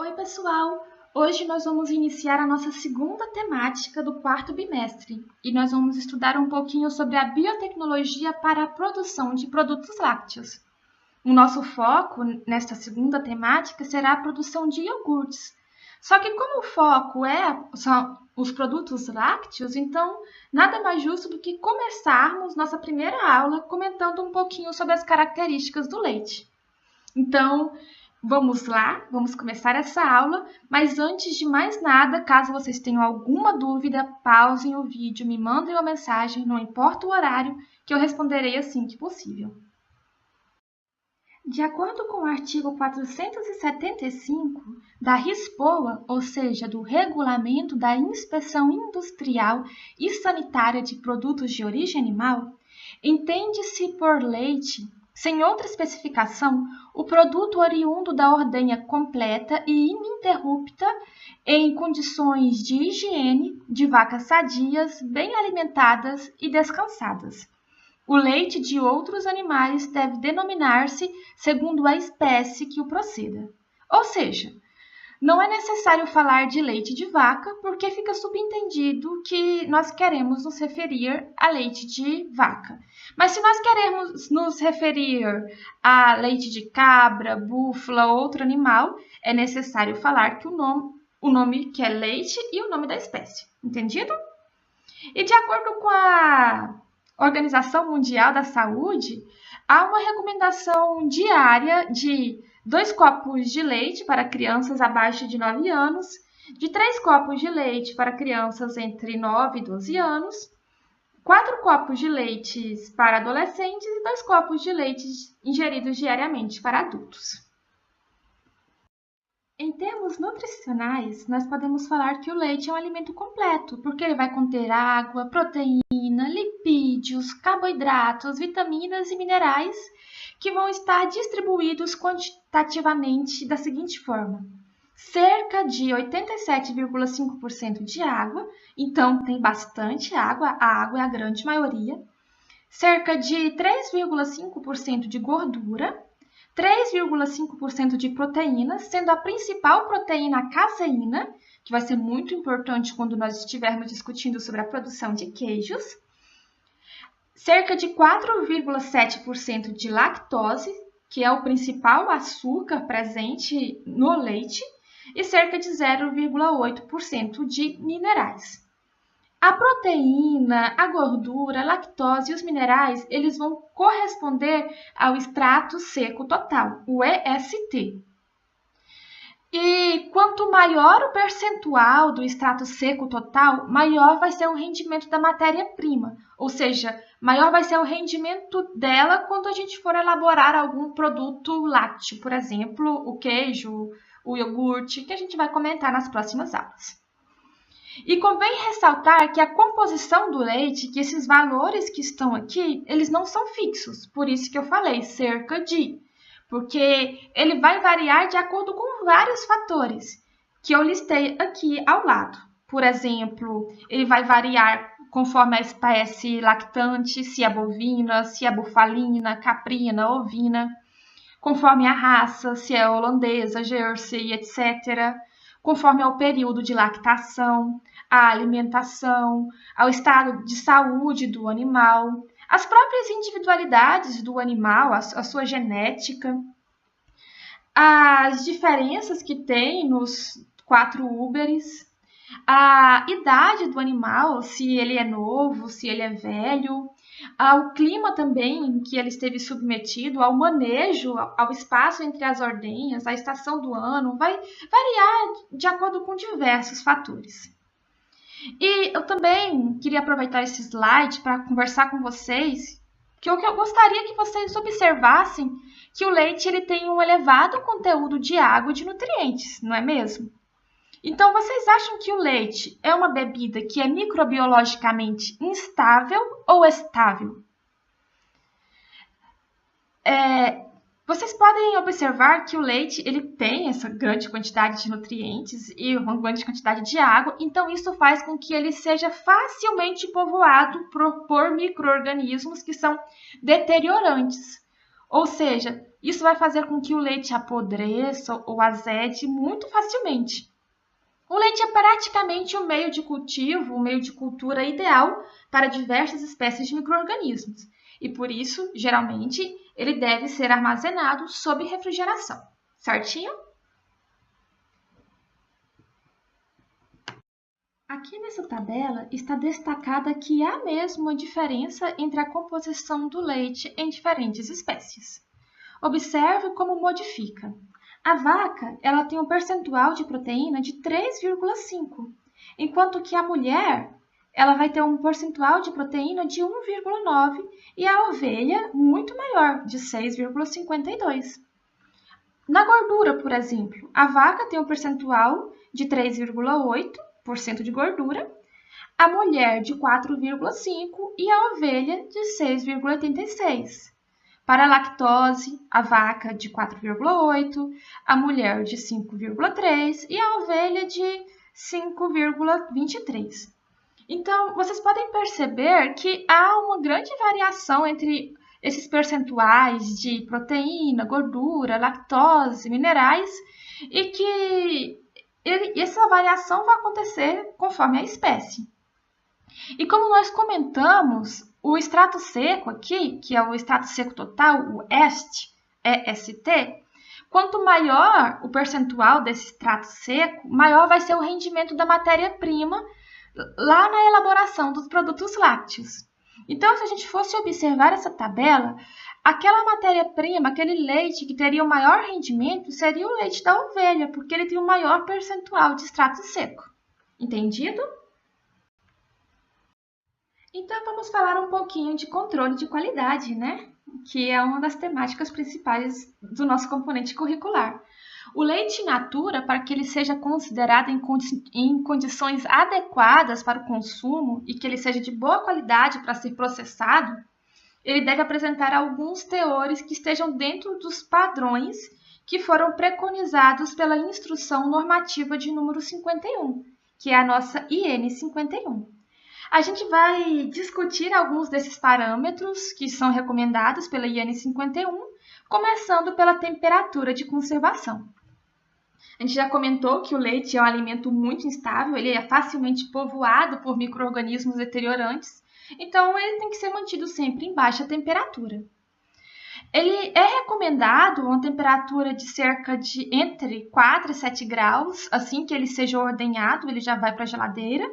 Oi, pessoal! Hoje nós vamos iniciar a nossa segunda temática do quarto bimestre e nós vamos estudar um pouquinho sobre a biotecnologia para a produção de produtos lácteos. O nosso foco nesta segunda temática será a produção de iogurtes. Só que como o foco são os produtos lácteos, então nada mais justo do que começarmos nossa primeira aula comentando um pouquinho sobre as características do leite. Então, vamos lá, vamos começar essa aula, mas antes de mais nada, caso vocês tenham alguma dúvida, pausem o vídeo, me mandem uma mensagem, não importa o horário, que eu responderei assim que possível. De acordo com o artigo 475 da RISPOA, ou seja, do Regulamento da Inspeção Industrial e Sanitária de Produtos de Origem Animal, entende-se por leite, sem outra especificação, o produto oriundo da ordenha completa e ininterrupta em condições de higiene de vacas sadias, bem alimentadas e descansadas. O leite de outros animais deve denominar-se segundo a espécie que o proceda. Ou seja, não é necessário falar de leite de vaca, porque fica subentendido que nós queremos nos referir a leite de vaca. Mas se nós queremos nos referir a leite de cabra, búfala ou outro animal, é necessário falar que o nome que é leite e o nome da espécie. Entendido? E de acordo com a Organização Mundial da Saúde, há uma recomendação diária de 2 copos de leite para crianças abaixo de 9 anos, de 3 copos de leite para crianças entre 9 e 12 anos, 4 copos de leite para adolescentes e 2 copos de leite ingeridos diariamente para adultos. Em termos nutricionais, nós podemos falar que o leite é um alimento completo, porque ele vai conter água, proteína, lipídios, carboidratos, vitaminas e minerais que vão estar distribuídos quantitativamente da seguinte forma: cerca de 87,5% de água, então tem bastante água, a água é a grande maioria, cerca de 3,5% de gordura, 3,5% de proteína, sendo a principal proteína a caseína, que vai ser muito importante quando nós estivermos discutindo sobre a produção de queijos, cerca de 4,7% de lactose, que é o principal açúcar presente no leite, e cerca de 0,8% de minerais. A proteína, a gordura, a lactose e os minerais, eles vão corresponder ao extrato seco total, o EST. E quanto maior o percentual do extrato seco total, maior vai ser o rendimento da matéria-prima, ou seja, maior vai ser o rendimento dela quando a gente for elaborar algum produto lácteo, por exemplo, o queijo, o iogurte, que a gente vai comentar nas próximas aulas. E convém ressaltar que a composição do leite, que esses valores que estão aqui, eles não são fixos, por isso que eu falei cerca de, porque ele vai variar de acordo com vários fatores que eu listei aqui ao lado. Por exemplo, ele vai variar conforme a espécie lactante, se é bovina, se é bufalina, caprina, ovina, conforme a raça, se é holandesa, jersey, etc., conforme ao período de lactação, à alimentação, ao estado de saúde do animal, as próprias individualidades do animal, a sua genética, as diferenças que tem nos 4 úberes, a idade do animal, se ele é novo, se ele é velho, ao clima também em que ele esteve submetido, ao manejo, ao espaço entre as ordenhas, à estação do ano, vai variar de acordo com diversos fatores. E eu também queria aproveitar esse slide para conversar com vocês, que eu gostaria que vocês observassem que o leite ele tem um elevado conteúdo de água e de nutrientes, não é mesmo? Então, vocês acham que o leite é uma bebida que é microbiologicamente instável ou estável? Vocês podem observar que o leite ele tem essa grande quantidade de nutrientes e uma grande quantidade de água, então isso faz com que ele seja facilmente povoado por micro-organismos que são deteriorantes. Ou seja, isso vai fazer com que o leite apodreça ou azede muito facilmente. O leite é praticamente o meio de cultivo, o meio de cultura ideal para diversas espécies de micro-organismos. E por isso, geralmente, ele deve ser armazenado sob refrigeração. Certinho? Aqui nessa tabela está destacada que há mesmo uma diferença entre a composição do leite em diferentes espécies. Observe como modifica. A vaca, ela tem um percentual de proteína de 3,5, enquanto que a mulher, ela vai ter um percentual de proteína de 1,9 e a ovelha muito maior, de 6,52. Na gordura, por exemplo, a vaca tem um percentual de 3,8% de gordura, a mulher de 4,5 e a ovelha de 6,86. Para a lactose, a vaca de 4,8, a mulher de 5,3 e a ovelha de 5,23. Então, vocês podem perceber que há uma grande variação entre esses percentuais de proteína, gordura, lactose, minerais, e que essa variação vai acontecer conforme a espécie. E como nós comentamos, o extrato seco aqui, que é o extrato seco total, o EST, quanto maior o percentual desse extrato seco, maior vai ser o rendimento da matéria-prima lá na elaboração dos produtos lácteos. Então, se a gente fosse observar essa tabela, aquela matéria-prima, aquele leite que teria o maior rendimento seria o leite da ovelha, porque ele tem o maior percentual de extrato seco. Entendido? Então, vamos falar um pouquinho de controle de qualidade, né? Que é uma das temáticas principais do nosso componente curricular. O leite in natura, para que ele seja considerado em condições adequadas para o consumo e que ele seja de boa qualidade para ser processado, ele deve apresentar alguns teores que estejam dentro dos padrões que foram preconizados pela Instrução Normativa de número 51, que é a nossa IN 51. A gente vai discutir alguns desses parâmetros que são recomendados pela IN 51, começando pela temperatura de conservação. A gente já comentou que o leite é um alimento muito instável, ele é facilmente povoado por micro-organismos deteriorantes, então ele tem que ser mantido sempre em baixa temperatura. Ele é recomendado uma temperatura de cerca de entre 4 e 7 graus, assim que ele seja ordenhado, ele já vai para a geladeira,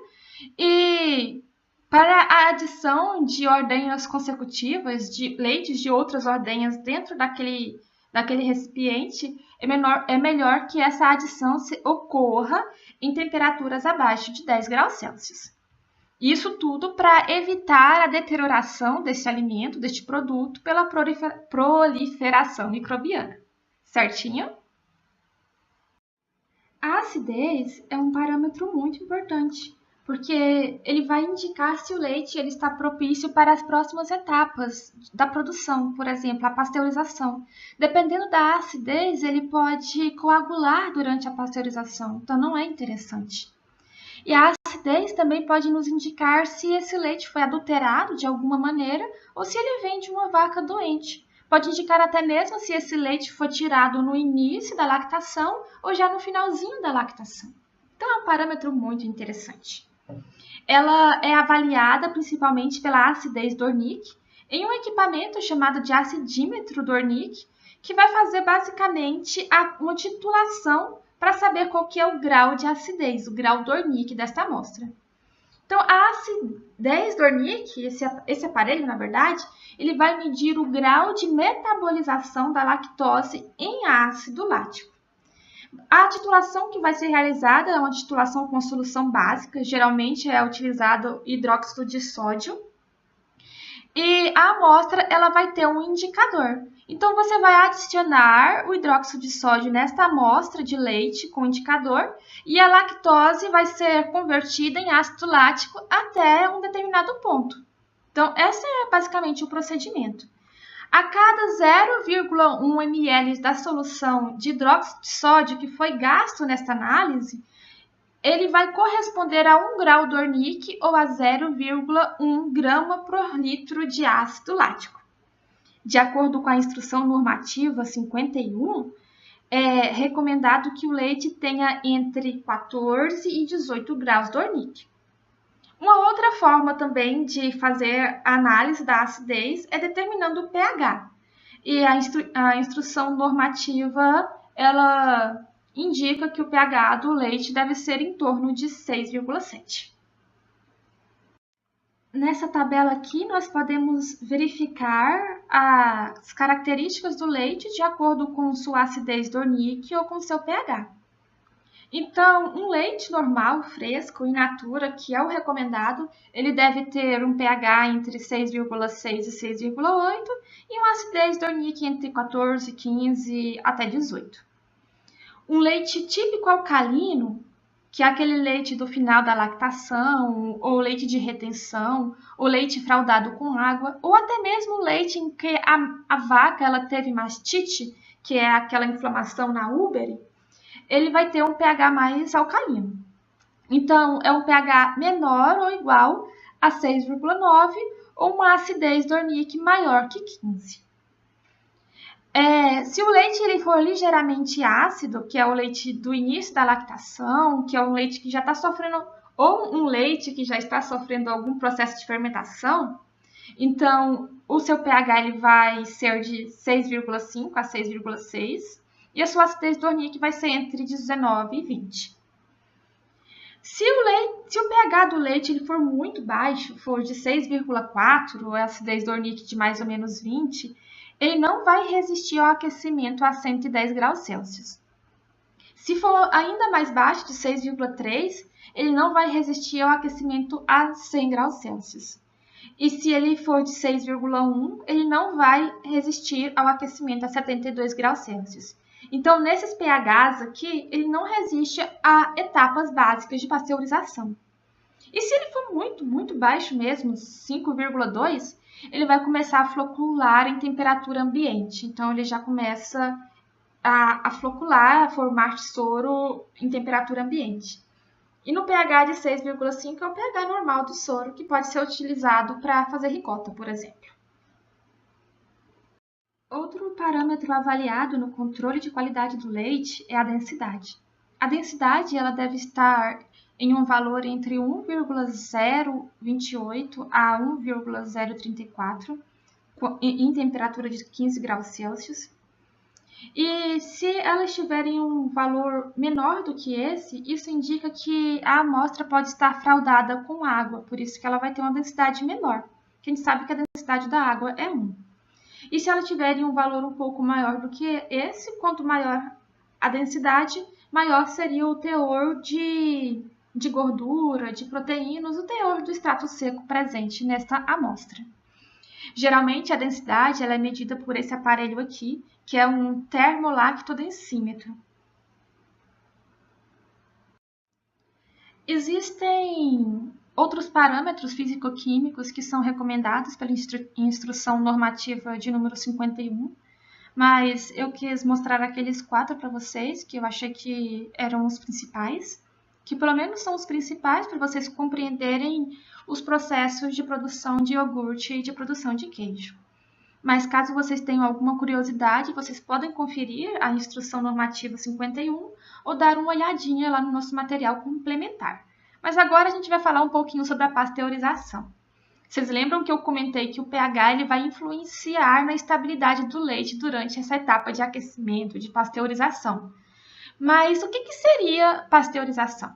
e para a adição de ordenhas consecutivas, de leites de outras ordenhas dentro daquele recipiente, é melhor que essa adição ocorra em temperaturas abaixo de 10 graus Celsius. Isso tudo para evitar a deterioração desse alimento, deste produto, pela proliferação microbiana. Certinho? A acidez é um parâmetro muito importante, porque ele vai indicar se o leite ele está propício para as próximas etapas da produção, por exemplo, a pasteurização. Dependendo da acidez, ele pode coagular durante a pasteurização, então não é interessante. E a acidez também pode nos indicar se esse leite foi adulterado de alguma maneira ou se ele vem de uma vaca doente. Pode indicar até mesmo se esse leite foi tirado no início da lactação ou já no finalzinho da lactação. Então é um parâmetro muito interessante. Ela é avaliada principalmente pela acidez Dornick em um equipamento chamado de acidímetro Dornick, que vai fazer basicamente uma titulação para saber qual que é o grau de acidez, o grau Dornick desta amostra. Então, a acidez Dornick, esse aparelho, na verdade, ele vai medir o grau de metabolização da lactose em ácido lático. A titulação que vai ser realizada é uma titulação com solução básica, geralmente é utilizado hidróxido de sódio. E a amostra ela vai ter um indicador. Então, você vai adicionar o hidróxido de sódio nesta amostra de leite com indicador e a lactose vai ser convertida em ácido lático até um determinado ponto. Então, esse é basicamente o procedimento. A cada 0,1 ml da solução de hidróxido de sódio que foi gasto nesta análise, ele vai corresponder a 1 grau Dornick ou a 0,1 grama por litro de ácido lático. de acordo com a Instrução Normativa 51, é recomendado que o leite tenha entre 14 e 18 graus Dornick. Uma outra forma também de fazer a análise da acidez é determinando o pH. E a instrução normativa, ela indica que o pH do leite deve ser em torno de 6,7. Nessa tabela aqui, nós podemos verificar as características do leite de acordo com sua acidez Dornick ou com seu pH. Então, um leite normal, fresco, in natura, que é o recomendado, ele deve ter um pH entre 6,6 e 6,8 e uma acidez Dornick entre 14, 15 até 18. Um leite típico alcalino, que é aquele leite do final da lactação, ou leite de retenção, ou leite fraldado com água, ou até mesmo leite em que a vaca ela teve mastite, que é aquela inflamação na úbere, ele vai ter um pH mais alcalino. Então, é um pH menor ou igual a 6,9 ou uma acidez Dornick maior que 15. Se o leite ele for ligeiramente ácido, que é o leite do início da lactação, que é um leite que já está sofrendo, ou um leite que já está sofrendo algum processo de fermentação, então o seu pH ele vai ser de 6,5 a 6,6 e a sua acidez Dornick vai ser entre 19 e 20. Se o pH do leite ele for muito baixo, for de 6,4, a acidez Dornick de mais ou menos 20, ele não vai resistir ao aquecimento a 110 graus Celsius. Se for ainda mais baixo, de 6,3, ele não vai resistir ao aquecimento a 100 graus Celsius. E se ele for de 6,1, ele não vai resistir ao aquecimento a 72 graus Celsius. Então, nesses pHs aqui, ele não resiste a etapas básicas de pasteurização. E se ele for muito, muito baixo mesmo, 5,2, ele vai começar a flocular em temperatura ambiente. Então, ele já começa a flocular, a formar soro em temperatura ambiente. E no pH de 6,5 é o pH normal do soro, que pode ser utilizado para fazer ricota, por exemplo. Outro parâmetro avaliado no controle de qualidade do leite é a densidade. A densidade ela deve estar em um valor entre 1,028 a 1,034 em temperatura de 15 graus Celsius. E se ela estiver em um valor menor do que esse, isso indica que a amostra pode estar fraudada com água, por isso que ela vai ter uma densidade menor. A gente sabe que a densidade da água é 1. E se ela tiver em um valor um pouco maior do que esse, quanto maior a densidade, maior seria o teor de gordura, de proteínas, o teor do extrato seco presente nesta amostra. Geralmente, a densidade ela é medida por esse aparelho aqui, que é um termolactodensímetro. Existem outros parâmetros físico-químicos que são recomendados pela Instrução Normativa de número 51, mas eu quis mostrar aqueles 4 para vocês, que eu achei que eram os principais, que pelo menos são os principais para vocês compreenderem os processos de produção de iogurte e de produção de queijo. Mas caso vocês tenham alguma curiosidade, vocês podem conferir a Instrução Normativa 51 ou dar uma olhadinha lá no nosso material complementar. Mas agora a gente vai falar um pouquinho sobre a pasteurização. Vocês lembram que eu comentei que o pH ele vai influenciar na estabilidade do leite durante essa etapa de aquecimento, de pasteurização. Mas o que seria pasteurização?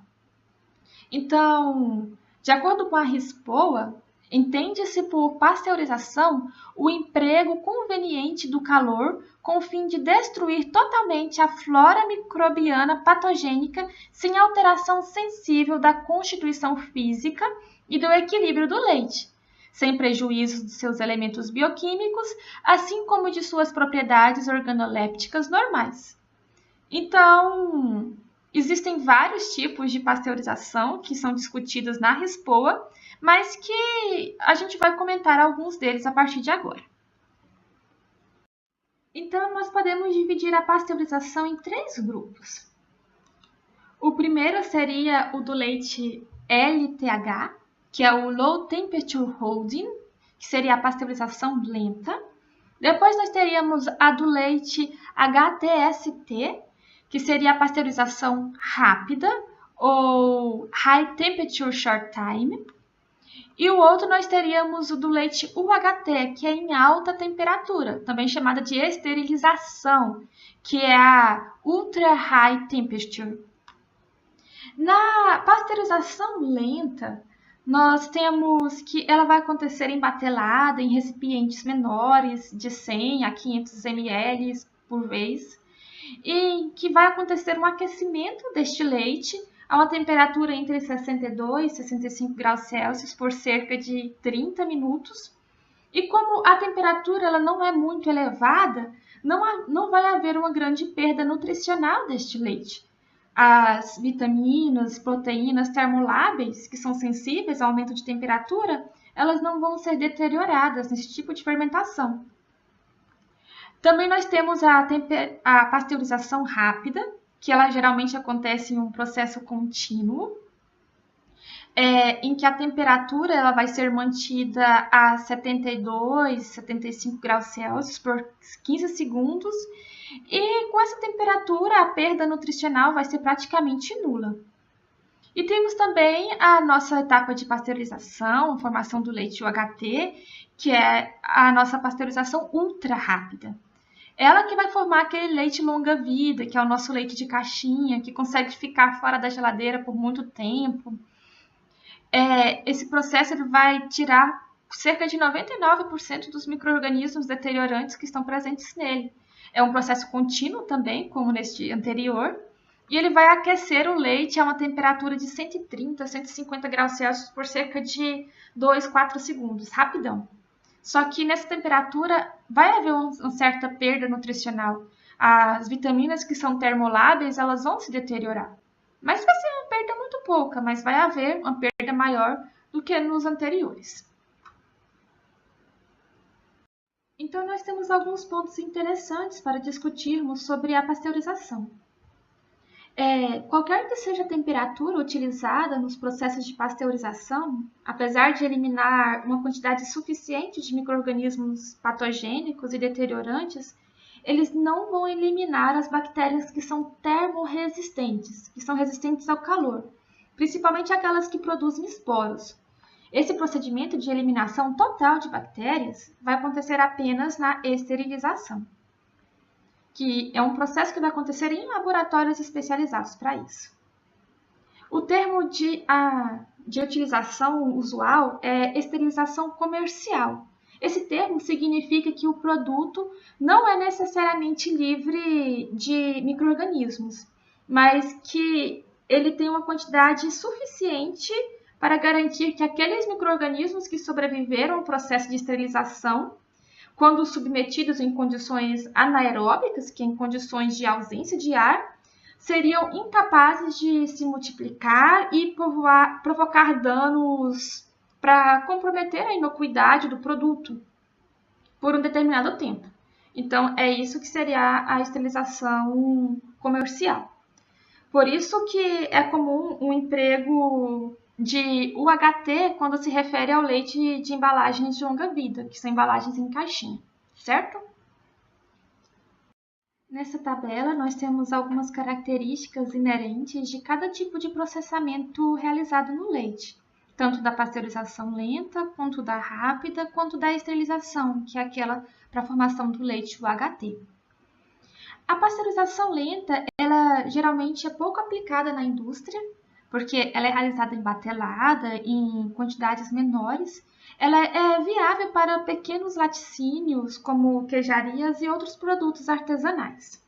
Então, de acordo com a RISPOA, entende-se por pasteurização o emprego conveniente do calor com o fim de destruir totalmente a flora microbiana patogênica sem alteração sensível da constituição física e do equilíbrio do leite, sem prejuízo de seus elementos bioquímicos, assim como de suas propriedades organolépticas normais. Então, existem vários tipos de pasteurização que são discutidos na RISPOA, mas que a gente vai comentar alguns deles a partir de agora. Então, nós podemos dividir a pasteurização em 3 grupos. O primeiro seria o do leite LTH, que é o Low Temperature Holding, que seria a pasteurização lenta. Depois nós teríamos a do leite HTST, que seria a pasteurização rápida ou High Temperature Short Time. E o outro nós teríamos o do leite UHT, que é em alta temperatura, também chamada de esterilização, que é a Ultra High Temperature. Na pasteurização lenta, nós temos que ela vai acontecer embatelada em recipientes menores, de 100 a 500 ml por vez, e que vai acontecer um aquecimento deste leite a uma temperatura entre 62 e 65 graus Celsius por cerca de 30 minutos. E como a temperatura ela não é muito elevada, não vai haver uma grande perda nutricional deste leite. As vitaminas, proteínas termoláveis, que são sensíveis ao aumento de temperatura, elas não vão ser deterioradas nesse tipo de fermentação. Também nós temos a pasteurização rápida, que ela geralmente acontece em um processo contínuo, em que a temperatura ela vai ser mantida a 72, 75 graus Celsius por 15 segundos, e com essa temperatura a perda nutricional vai ser praticamente nula. E temos também a nossa etapa de pasteurização, formação do leite UHT, que é a nossa pasteurização ultra rápida. Ela que vai formar aquele leite longa-vida, que é o nosso leite de caixinha, que consegue ficar fora da geladeira por muito tempo. Esse processo ele vai tirar cerca de 99% dos micro-organismos deteriorantes que estão presentes nele. É um processo contínuo também, como neste anterior, e ele vai aquecer o leite a uma temperatura de 130 a 150 graus Celsius por cerca de 2, 4 segundos, rapidão. Só que nessa temperatura vai haver uma certa perda nutricional. As vitaminas que são termoláveis, elas vão se deteriorar. Mas vai ser uma perda muito pouca, mas vai haver uma perda maior do que nos anteriores. Então, nós temos alguns pontos interessantes para discutirmos sobre a pasteurização. Qualquer que seja a temperatura utilizada nos processos de pasteurização, apesar de eliminar uma quantidade suficiente de micro-organismos patogênicos e deteriorantes, eles não vão eliminar as bactérias que são termorresistentes, que são resistentes ao calor, principalmente aquelas que produzem esporos. Esse procedimento de eliminação total de bactérias vai acontecer apenas na esterilização, que é um processo que vai acontecer em laboratórios especializados para isso. O termo de utilização usual é esterilização comercial. Esse termo significa que o produto não é necessariamente livre de micro-organismos, mas que ele tem uma quantidade suficiente para garantir que aqueles micro-organismos que sobreviveram ao processo de esterilização, quando submetidos em condições anaeróbicas, que é em condições de ausência de ar, seriam incapazes de se multiplicar e provocar danos para comprometer a inocuidade do produto por um determinado tempo. Então, é isso que seria a esterilização comercial. Por isso que é comum um emprego de UHT quando se refere ao leite de embalagens de longa vida, que são embalagens em caixinha, certo? Nessa tabela, nós temos algumas características inerentes de cada tipo de processamento realizado no leite, tanto da pasteurização lenta, quanto da rápida, quanto da esterilização, que é aquela para a formação do leite UHT. A pasteurização lenta, ela geralmente é pouco aplicada na indústria, porque ela é realizada embatelada, em quantidades menores. Ela é viável para pequenos laticínios, como queijarias e outros produtos artesanais.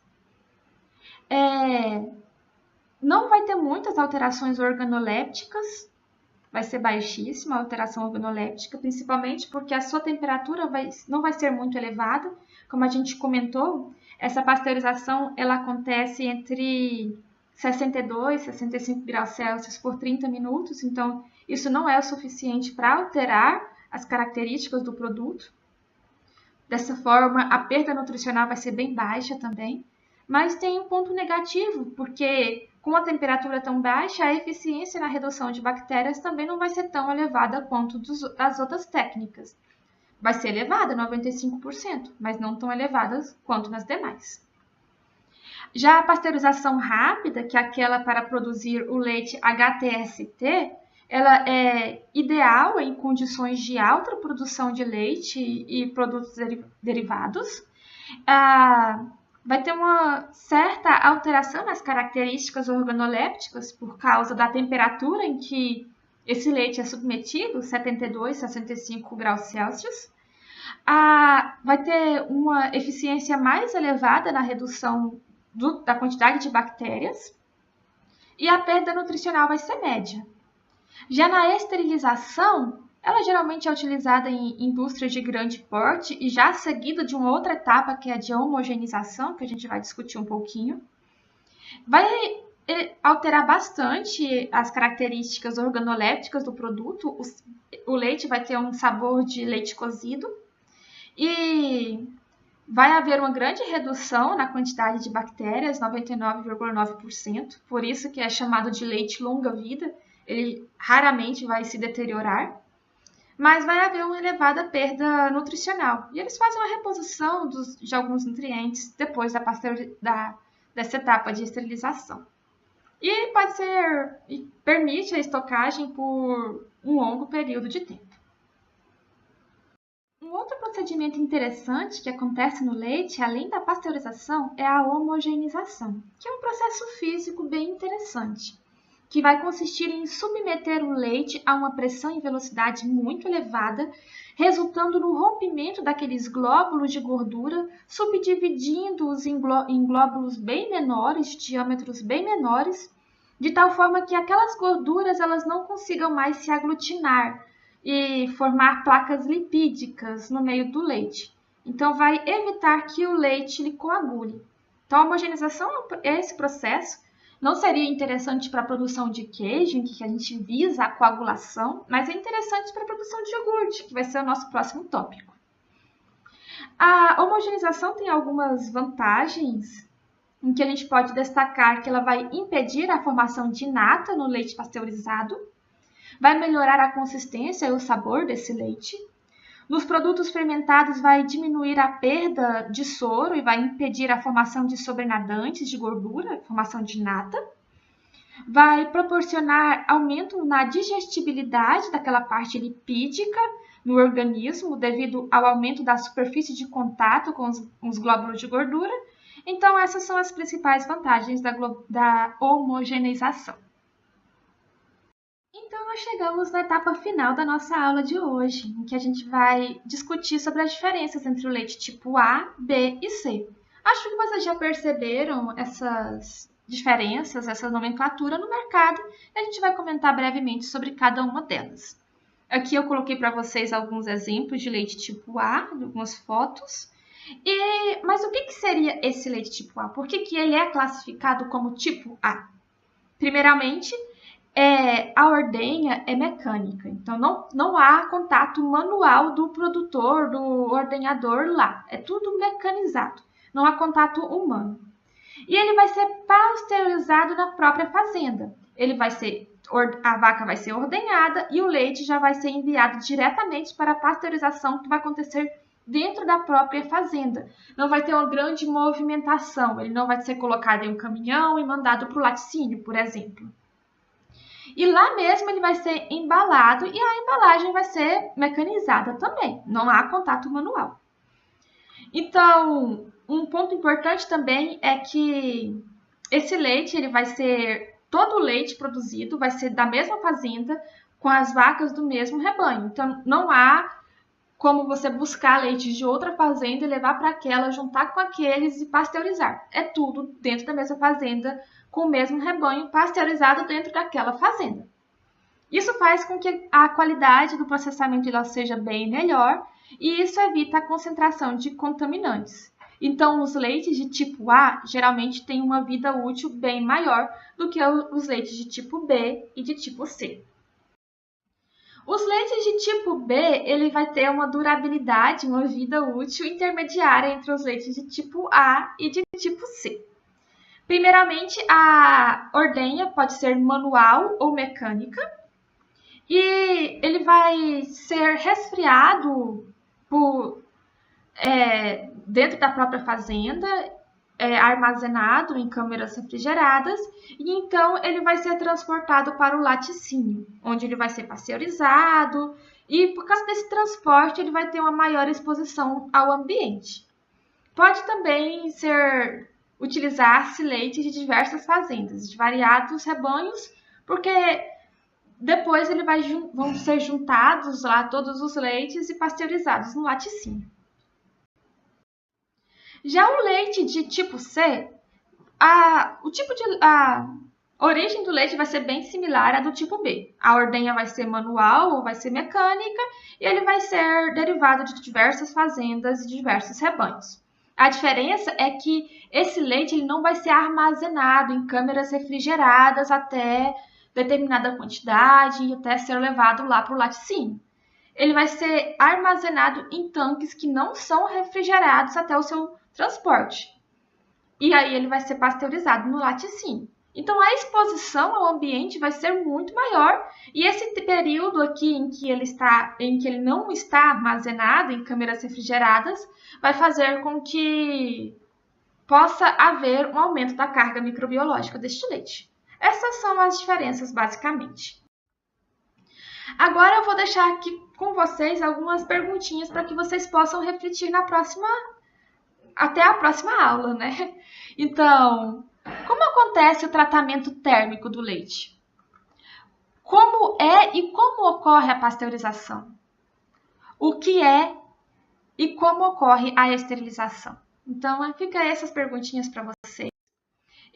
Não vai ter muitas alterações organolépticas, vai ser baixíssima a alteração organoléptica, principalmente porque a sua temperatura não vai ser muito elevada. Como a gente comentou, essa pasteurização ela acontece entre 62 e 65 graus Celsius por 30 minutos, então isso não é o suficiente para alterar as características do produto. Dessa forma, a perda nutricional vai ser bem baixa também, mas tem um ponto negativo, porque com a temperatura tão baixa, a eficiência na redução de bactérias também não vai ser tão elevada quanto das outras técnicas. vai ser elevada, 95%, mas não tão elevadas quanto nas demais. Já a pasteurização rápida, que é aquela para produzir o leite HTST, ela é ideal em condições de alta produção de leite e produtos derivados. Vai ter uma certa alteração nas características organolépticas por causa da temperatura em que esse leite é submetido, 72, 65 graus Celsius. Vai ter uma eficiência mais elevada na redução da quantidade de bactérias e a perda nutricional vai ser média. Já na esterilização, ela geralmente é utilizada em indústrias de grande porte e já seguida de uma outra etapa que é a de homogeneização, que a gente vai discutir um pouquinho. Vai alterar bastante as características organolépticas do produto. O leite vai ter um sabor de leite cozido e vai haver uma grande redução na quantidade de bactérias, 99,9%, por isso que é chamado de leite longa-vida, ele raramente vai se deteriorar, mas vai haver uma elevada perda nutricional. E eles fazem uma reposição de alguns nutrientes depois dessa etapa de esterilização. E permite a estocagem por um longo período de tempo. Um outro procedimento interessante que acontece no leite, além da pasteurização, é a homogeneização, que é um processo físico bem interessante, que vai consistir em submeter o leite a uma pressão e velocidade muito elevada, resultando no rompimento daqueles glóbulos de gordura, subdividindo-os em glóbulos bem menores, de diâmetros bem menores, de tal forma que aquelas gorduras elas não consigam mais se aglutinar e formar placas lipídicas no meio do leite. Então, vai evitar que o leite lhe coagule. Então, a homogeneização é esse processo. Não seria interessante para a produção de queijo, em que a gente visa a coagulação, mas é interessante para a produção de iogurte, que vai ser o nosso próximo tópico. A homogeneização tem algumas vantagens, em que a gente pode destacar que ela vai impedir a formação de nata no leite pasteurizado, vai melhorar a consistência e o sabor desse leite. Nos produtos fermentados, vai diminuir a perda de soro e vai impedir a formação de sobrenadantes de gordura, formação de nata. Vai proporcionar aumento na digestibilidade daquela parte lipídica no organismo, devido ao aumento da superfície de contato com os glóbulos de gordura. Então, essas são as principais vantagens da homogeneização. Então, nós chegamos na etapa final da nossa aula de hoje, em que a gente vai discutir sobre as diferenças entre o leite tipo A, B e C. Acho que vocês já perceberam essas diferenças, essa nomenclatura no mercado, e a gente vai comentar brevemente sobre cada uma delas. Aqui eu coloquei para vocês alguns exemplos de leite tipo A, algumas fotos. Mas o que seria esse leite tipo A? Por que ele é classificado como tipo A? Primeiramente, a ordenha é mecânica, então não há contato manual do produtor, do ordenhador lá, é tudo mecanizado, não há contato humano. E ele vai ser pasteurizado na própria fazenda, a vaca vai ser ordenhada e o leite já vai ser enviado diretamente para a pasteurização que vai acontecer dentro da própria fazenda. Não vai ter uma grande movimentação, ele não vai ser colocado em um caminhão e mandado para o laticínio, por exemplo. E lá mesmo ele vai ser embalado e a embalagem vai ser mecanizada também. Não há contato manual. Então, um ponto importante também é que esse leite, todo o leite produzido vai ser da mesma fazenda com as vacas do mesmo rebanho. Então, não há como você buscar leite de outra fazenda e levar para aquela, juntar com aqueles e pasteurizar. É tudo dentro da mesma fazenda, com o mesmo rebanho pasteurizado dentro daquela fazenda. Isso faz com que a qualidade do processamento ela seja bem melhor e isso evita a concentração de contaminantes. Então, os leites de tipo A geralmente têm uma vida útil bem maior do que os leites de tipo B e de tipo C. Os leites de tipo B, ele vai ter uma durabilidade, uma vida útil intermediária entre os leites de tipo A e de tipo C. Primeiramente, a ordenha pode ser manual ou mecânica e ele vai ser resfriado dentro da própria fazenda, armazenado em câmeras refrigeradas, e então ele vai ser transportado para o laticínio, onde ele vai ser pasteurizado, e por causa desse transporte ele vai ter uma maior exposição ao ambiente. Pode também utilizar-se leite de diversas fazendas, de variados rebanhos, porque depois vão ser juntados lá todos os leites e pasteurizados no laticínio. Já o leite de tipo C, a origem do leite vai ser bem similar à do tipo B. A ordenha vai ser manual ou vai ser mecânica e ele vai ser derivado de diversas fazendas e de diversos rebanhos. A diferença é que esse leite ele não vai ser armazenado em câmeras refrigeradas até determinada quantidade e até ser levado lá para o laticínio. Ele vai ser armazenado em tanques que não são refrigerados até o seu transporte. E aí ele vai ser pasteurizado no laticínio. Então a exposição ao ambiente vai ser muito maior e esse período aqui em que ele não está armazenado em câmeras refrigeradas vai fazer com que possa haver um aumento da carga microbiológica deste leite. Essas são as diferenças basicamente. Agora eu vou deixar aqui com vocês algumas perguntinhas para que vocês possam refletir até a próxima aula, né? Então, como acontece o tratamento térmico do leite? Como é e como ocorre a pasteurização? O que é e como ocorre a esterilização? Então, fica essas perguntinhas para vocês.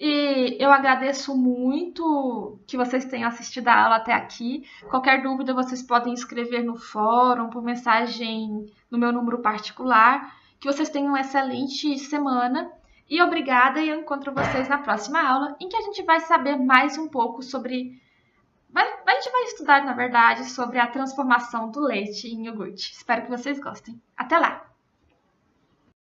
E eu agradeço muito que vocês tenham assistido a aula até aqui. Qualquer dúvida, vocês podem escrever no fórum, por mensagem no meu número particular. Que vocês tenham uma excelente semana. E obrigada, e eu encontro vocês na próxima aula, em que a gente vai saber mais um pouco sobre... A gente vai estudar, na verdade, sobre a transformação do leite em iogurte. Espero que vocês gostem. Até lá!